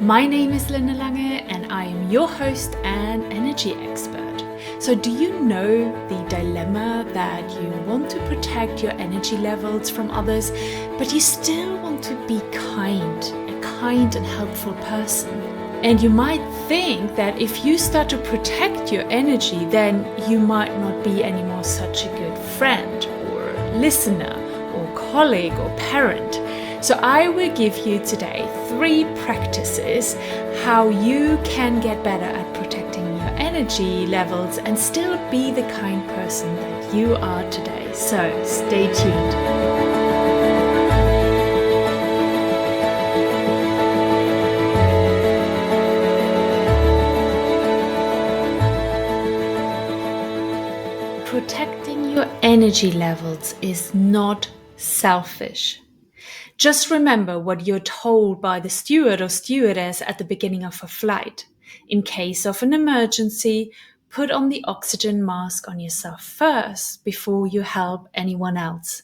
My name is Lange and I am your host and energy expert. So do you know the dilemma that you want to protect your energy levels from others, but you still want to be a kind and helpful person? And you might think that if you start to protect your energy, then you might not be anymore such a good friend or listener or colleague or parent. So I will give you today 3 practices how you can get better at protecting your energy levels and still be the kind person that you are today. So stay tuned. Protecting your energy levels is not selfish. Just remember what you're told by the steward or stewardess at the beginning of a flight. In case of an emergency, put on the oxygen mask on yourself first before you help anyone else.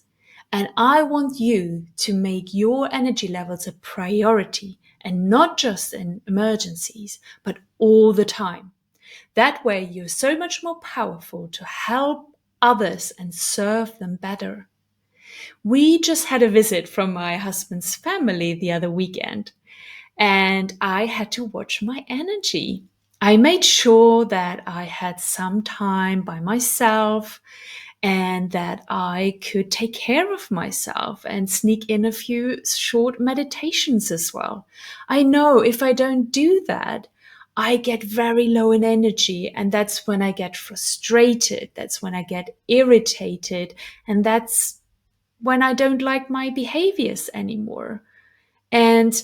And I want you to make your energy levels a priority, and not just in emergencies, but all the time. That way you're so much more powerful to help others and serve them better. We just had a visit from my husband's family the other weekend, and I had to watch my energy. I made sure that I had some time by myself and that I could take care of myself and sneak in a few short meditations as well. I know if I don't do that, I get very low in energy, and that's when I get frustrated. That's when I get irritated, and that's when I don't like my behaviors anymore. And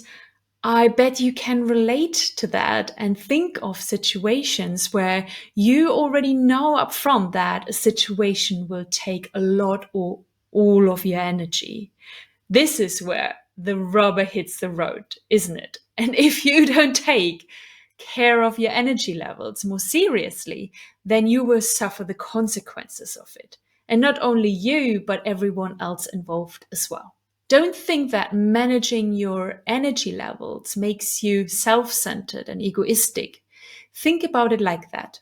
I bet you can relate to that and think of situations where you already know upfront that a situation will take a lot or all of your energy. This is where the rubber hits the road, isn't it? And if you don't take care of your energy levels more seriously, then you will suffer the consequences of it. And not only you, but everyone else involved as well. Don't think that managing your energy levels makes you self-centered and egoistic. Think about it like that.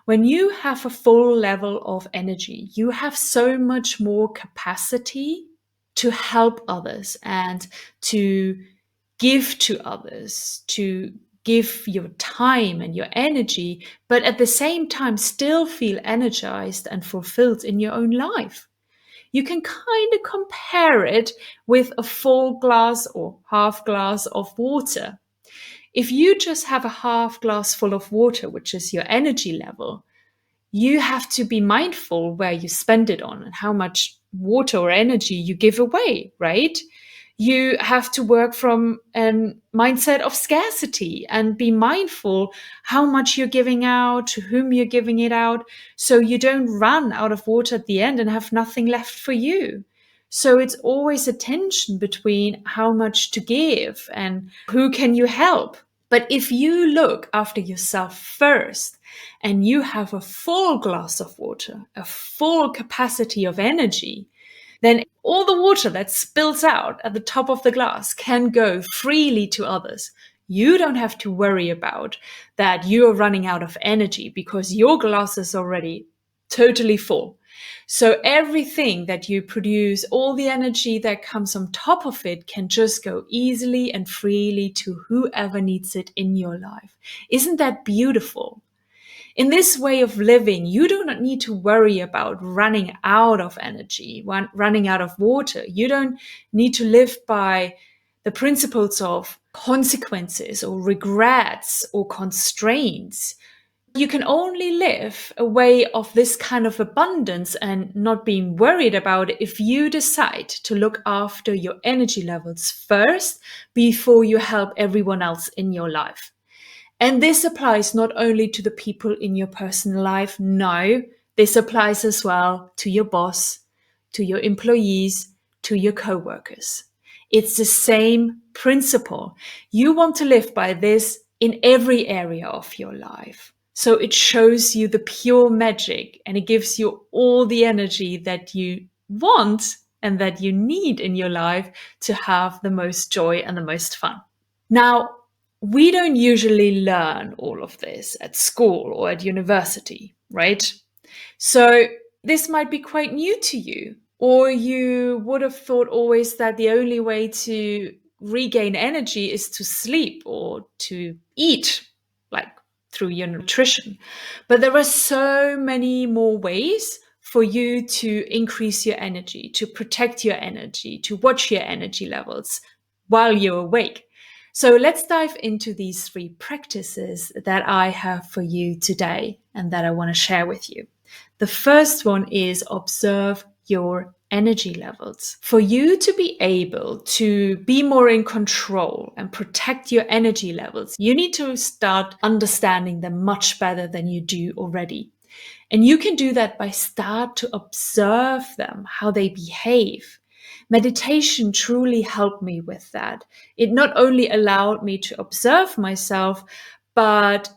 When you have a full level of energy, you have so much more capacity to help others and to give to others, to give your time and your energy, but at the same time still feel energized and fulfilled in your own life. You can kind of compare it with a full glass or half glass of water. If you just have a half glass full of water, which is your energy level, you have to be mindful where you spend it on and how much water or energy you give away, right? You have to work from a mindset of scarcity and be mindful how much you're giving out, to whom you're giving it out, so you don't run out of water at the end and have nothing left for you. So it's always a tension between how much to give and who can you help. But if you look after yourself first and you have a full glass of water, a full capacity of energy, then all the water that spills out at the top of the glass can go freely to others. You don't have to worry about that you're running out of energy because your glass is already totally full. So everything that you produce, all the energy that comes on top of it can just go easily and freely to whoever needs it in your life. Isn't that beautiful? In this way of living, you do not need to worry about running out of energy, running out of water. You don't need to live by the principles of consequences or regrets or constraints. You can only live a way of this kind of abundance and not being worried about it if you decide to look after your energy levels first before you help everyone else in your life. And this applies not only to the people in your personal life, no, this applies as well to your boss, to your employees, to your coworkers. It's the same principle. You want to live by this in every area of your life. So it shows you the pure magic and it gives you all the energy that you want and that you need in your life to have the most joy and the most fun. Now, we don't usually learn all of this at school or at university, right? So this might be quite new to you, or you would have thought always that the only way to regain energy is to sleep or to eat, like through your nutrition. But there are so many more ways for you to increase your energy, to protect your energy, to watch your energy levels while you're awake. So let's dive into these 3 practices that I have for you today and that I want to share with you. The first one is observe your energy levels. For you to be able to be more in control and protect your energy levels, you need to start understanding them much better than you do already. And you can do that by start to observe them, how they behave. Meditation truly helped me with that. It not only allowed me to observe myself, but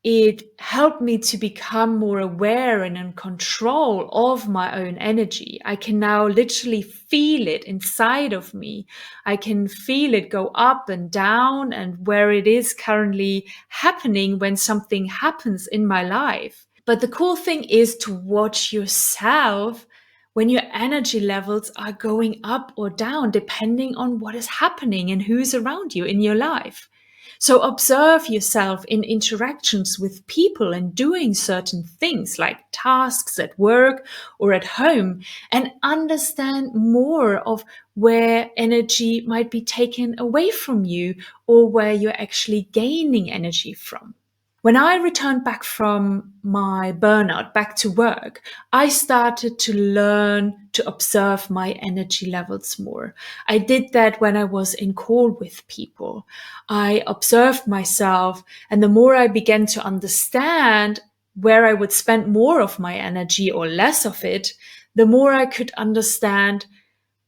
it helped me to become more aware and in control of my own energy. I can now literally feel it inside of me. I can feel it go up and down and where it is currently happening when something happens in my life. But the cool thing is to watch yourself when your energy levels are going up or down, depending on what is happening and who's around you in your life. So observe yourself in interactions with people and doing certain things like tasks at work or at home, and understand more of where energy might be taken away from you or where you're actually gaining energy from. When I returned back from my burnout, back to work, I started to learn to observe my energy levels more. I did that when I was in call with people. I observed myself, and the more I began to understand where I would spend more of my energy or less of it, the more I could understand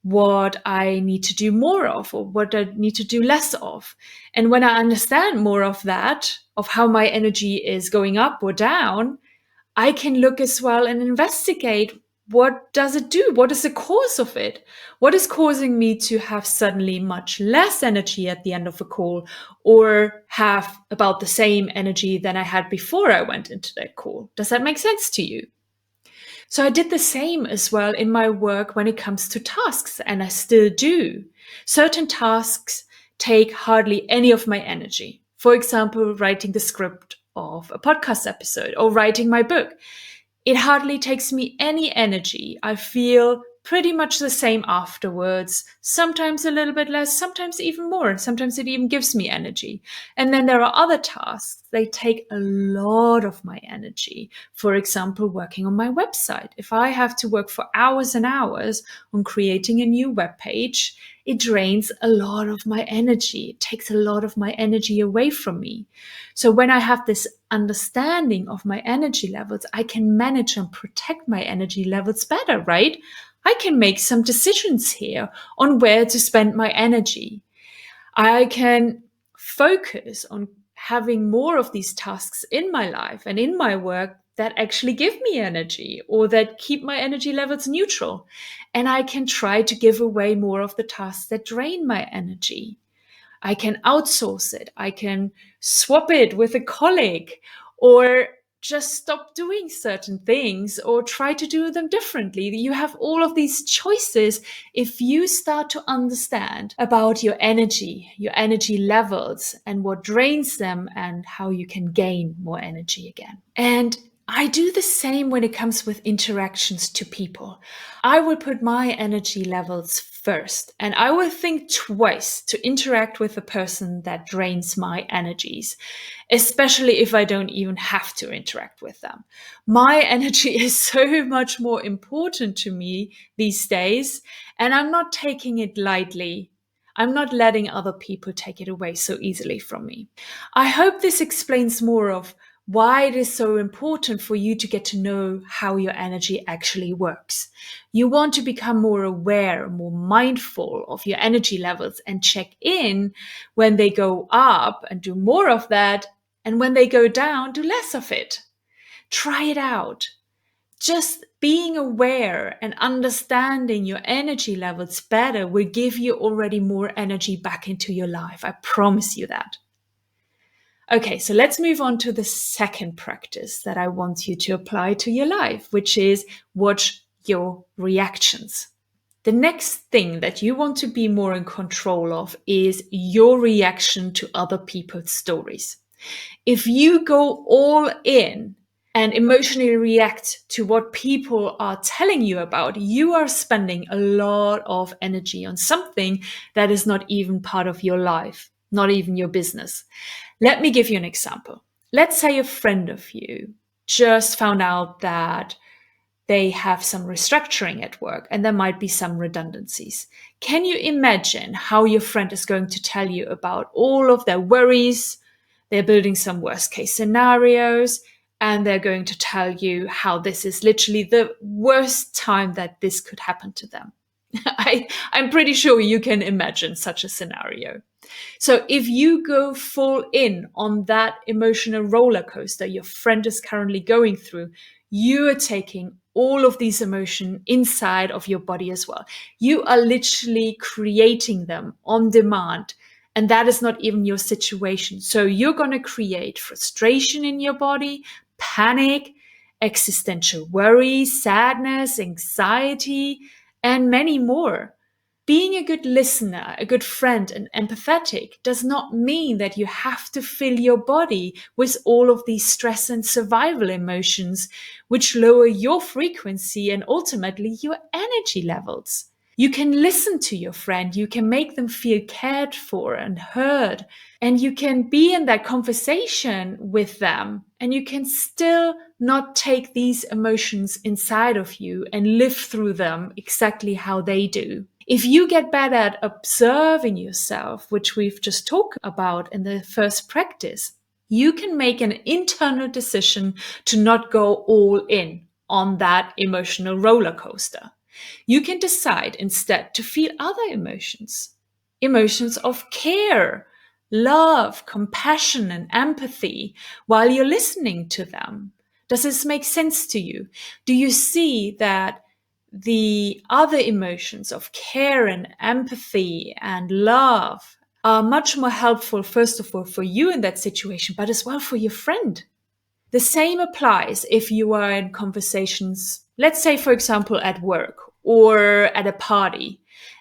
what I need to do more of or what I need to do less of. And when I understand more of that, of how my energy is going up or down, I can look as well and investigate, what does it do? What is the cause of it? What is causing me to have suddenly much less energy at the end of a call, or have about the same energy than I had before I went into that call? Does that make sense to you? So I did the same as well in my work when it comes to tasks, and I still do. Certain tasks take hardly any of my energy. For example, writing the script of a podcast episode or writing my book. It hardly takes me any energy. I feel pretty much the same afterwards, sometimes a little bit less, sometimes even more. Sometimes it even gives me energy. And then there are other tasks. They take a lot of my energy. For example, working on my website. If I have to work for hours and hours on creating a new web page, it drains a lot of my energy. It takes a lot of my energy away from me. So when I have this understanding of my energy levels, I can manage and protect my energy levels better, right? I can make some decisions here on where to spend my energy. I can focus on having more of these tasks in my life and in my work that actually give me energy or that keep my energy levels neutral. And I can try to give away more of the tasks that drain my energy. I can outsource it. I can swap it with a colleague, or just stop doing certain things or try to do them differently. You have all of these choices if you start to understand about your energy levels and what drains them and how you can gain more energy again. And I do the same when it comes with interactions to people. I will put my energy levels first, and I will think twice to interact with a person that drains my energies, especially if I don't even have to interact with them. My energy is so much more important to me these days, and I'm not taking it lightly. I'm not letting other people take it away so easily from me. I hope this explains more of why it is so important for you to get to know how your energy actually works. You want to become more aware, more mindful of your energy levels and check in when they go up and do more of that, and when they go down, do less of it. Try it out. Just being aware and understanding your energy levels better will give you already more energy back into your life. I promise you that. Okay, so let's move on to the second practice that I want you to apply to your life, which is watch your reactions. The next thing that you want to be more in control of is your reaction to other people's stories. If you go all in and emotionally react to what people are telling you about, you are spending a lot of energy on something that is not even part of your life, not even your business. Let me give you an example. Let's say a friend of you just found out that they have some restructuring at work and there might be some redundancies. Can you imagine how your friend is going to tell you about all of their worries? They're building some worst case scenarios and they're going to tell you how this is literally the worst time that this could happen to them. I'm pretty sure you can imagine such a scenario. So if you go full in on that emotional roller coaster your friend is currently going through, you are taking all of these emotions inside of your body as well. You are literally creating them on demand. And that is not even your situation. So you're going to create frustration in your body, panic, existential worry, sadness, anxiety, and many more. Being a good listener, a good friend, and empathetic does not mean that you have to fill your body with all of these stress and survival emotions, which lower your frequency and ultimately your energy levels. You can listen to your friend, you can make them feel cared for and heard, and you can be in that conversation with them, and you can still not take these emotions inside of you and live through them exactly how they do. If you get better at observing yourself, which we've just talked about in the first practice, you can make an internal decision to not go all in on that emotional roller coaster. You can decide instead to feel other emotions, emotions of care, love, compassion, and empathy while you're listening to them. Does this make sense to you? Do you see that the other emotions of care and empathy and love are much more helpful, first of all, for you in that situation, but as well for your friend? The same applies if you are in conversations, let's say, for example, at work or at a party,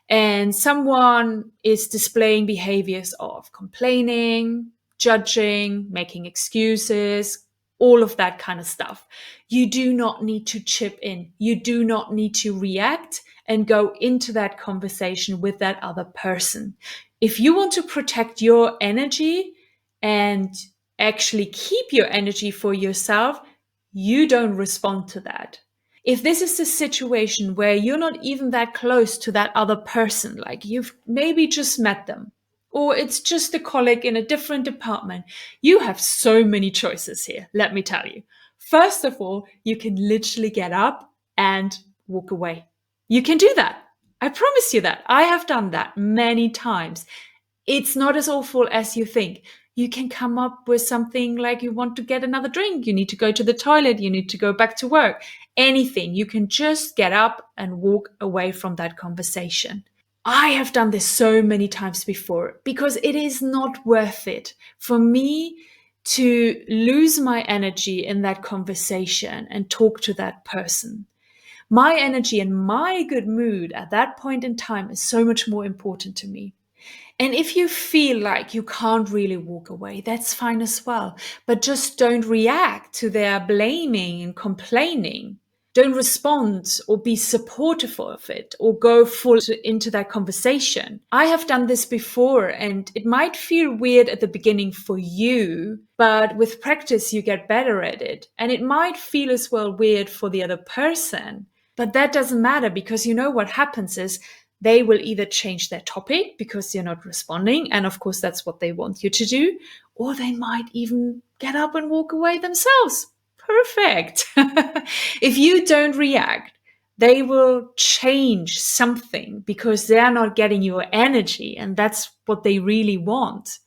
and someone is displaying behaviors of complaining, judging, making excuses, all of that kind of stuff. You do not need to chip in. You do not need to react and go into that conversation with that other person. If you want to protect your energy and actually keep your energy for yourself, you don't respond to that. If this is a situation where you're not even that close to that other person, like you've maybe just met them, or it's just a colleague in a different department, you have so many choices here, let me tell you. First of all, you can literally get up and walk away. You can do that. I promise you that. I have done that many times. It's not as awful as you think. You can come up with something like you want to get another drink, you need to go to the toilet, you need to go back to work, anything. You can just get up and walk away from that conversation. I have done this so many times before because it is not worth it for me to lose my energy in that conversation and talk to that person. My energy and my good mood at that point in time is so much more important to me. And if you feel like you can't really walk away, that's fine as well. But just don't react to their blaming and complaining. Don't respond or be supportive of it or go full into that conversation. I have done this before and it might feel weird at the beginning for you, but with practice, you get better at it. And it might feel as well weird for the other person, but that doesn't matter because you know what happens is they will either change their topic because you're not responding, and of course that's what they want you to do, or they might even get up and walk away themselves. Perfect. If you don't react, they will change something because they're not getting your energy, and that's what they really want.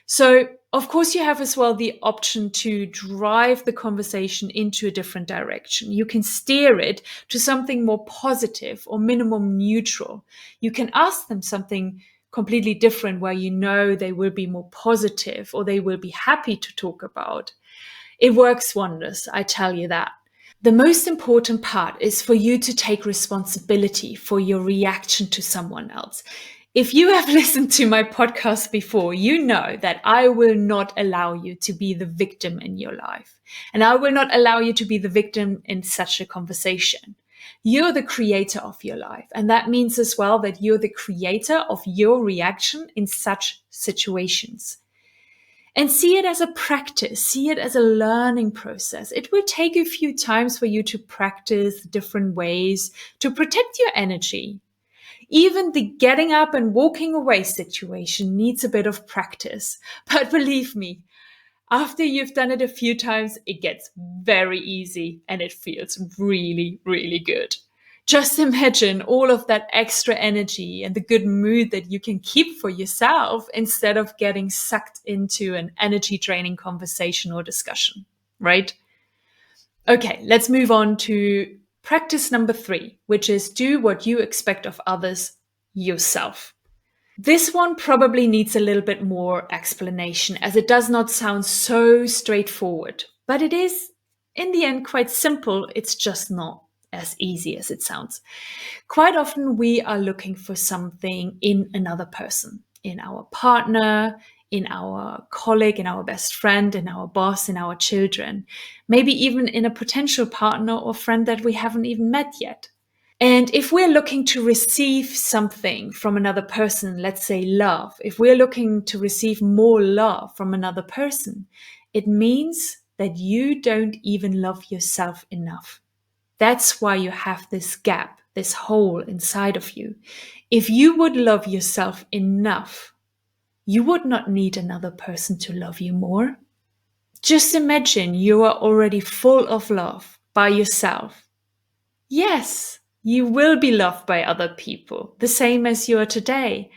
So, of course, you have as well the option to drive the conversation into a different direction. You can steer it to something more positive or minimum neutral. You can ask them something completely different, where you know they will be more positive or they will be happy to talk about. It works wonders, I tell you that. The most important part is for you to take responsibility for your reaction to someone else. If you have listened to my podcast before, you know that I will not allow you to be the victim in your life. And I will not allow you to be the victim in such a conversation. You're the creator of your life. And that means as well that you're the creator of your reaction in such situations. And see it as a practice, see it as a learning process. It will take a few times for you to practice different ways to protect your energy. Even the getting up and walking away situation needs a bit of practice. But believe me, after you've done it a few times, it gets very easy and it feels really, really good. Just imagine all of that extra energy and the good mood that you can keep for yourself instead of getting sucked into an energy draining conversation or discussion, right? Okay, let's move on to practice number 3, which is do what you expect of others yourself. This one probably needs a little bit more explanation, as it does not sound so straightforward, but it is in the end quite simple. It's just not as easy as it sounds. Quite often we are looking for something in another person, in our partner, in our colleague, in our best friend, in our boss, in our children, maybe even in a potential partner or friend that we haven't even met yet. And if we're looking to receive something from another person, let's say love, if we're looking to receive more love from another person, it means that you don't even love yourself enough. That's why you have this gap, this hole inside of you. If you would love yourself enough, you would not need another person to love you more. Just imagine you are already full of love by yourself. Yes, you will be loved by other people, the same as you are today,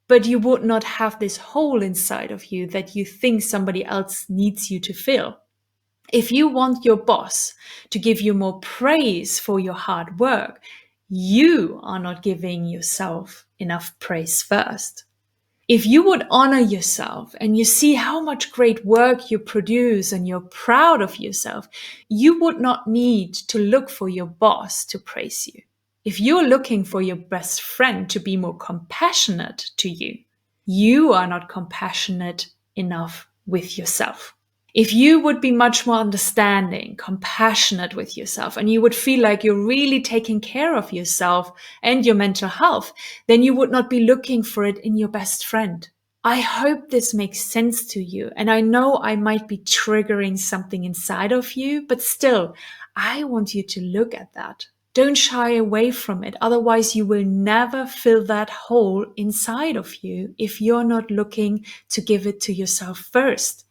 but you would not have this hole inside of you that you think somebody else needs you to fill. If you want your boss to give you more praise for your hard work, you are not giving yourself enough praise first. If you would honor yourself and you see how much great work you produce and you're proud of yourself, you would not need to look for your boss to praise you. If you're looking for your best friend to be more compassionate to you, you are not compassionate enough with yourself. If you would be much more understanding, compassionate with yourself, and you would feel like you're really taking care of yourself and your mental health, then you would not be looking for it in your best friend. I hope this makes sense to you. And I know I might be triggering something inside of you, but still, I want you to look at that. Don't shy away from it. Otherwise, you will never fill that hole inside of you if you're not looking to give it to yourself first.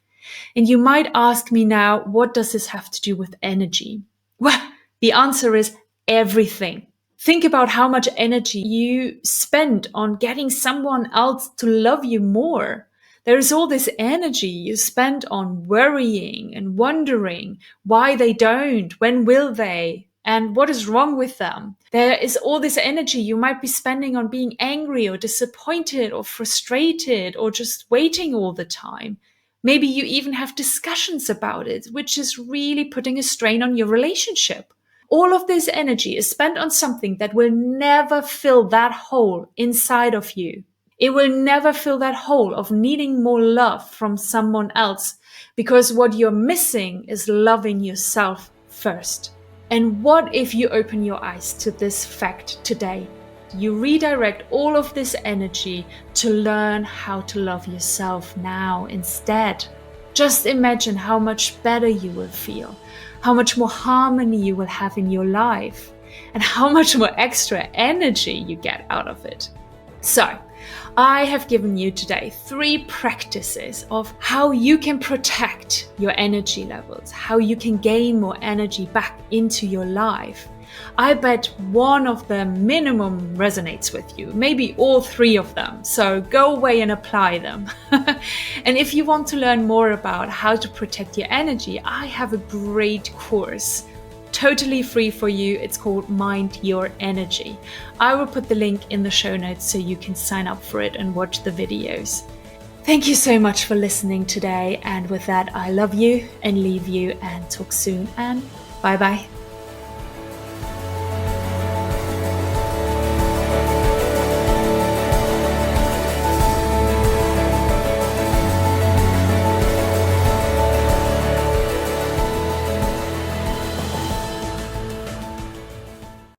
And you might ask me now, what does this have to do with energy? Well, the answer is everything. Think about how much energy you spend on getting someone else to love you more. There is all this energy you spend on worrying and wondering why they don't, when will they, and what is wrong with them. There is all this energy you might be spending on being angry or disappointed or frustrated or just waiting all the time. Maybe you even have discussions about it, which is really putting a strain on your relationship. All of this energy is spent on something that will never fill that hole inside of you. It will never fill that hole of needing more love from someone else, because what you're missing is loving yourself first. And what if you open your eyes to this fact today? You redirect all of this energy to learn how to love yourself now instead. Just imagine how much better you will feel, how much more harmony you will have in your life, and how much more extra energy you get out of it. So, I have given you today 3 practices of how you can protect your energy levels, how you can gain more energy back into your life. I bet one of them minimum resonates with you, maybe all 3 of them. So go away and apply them. And if you want to learn more about how to protect your energy, I have a great course totally free for you. It's called Mind Your Energy. I will put the link in the show notes so you can sign up for it and watch the videos. Thank you so much for listening today. And with that, I love you and leave you and talk soon, and bye bye.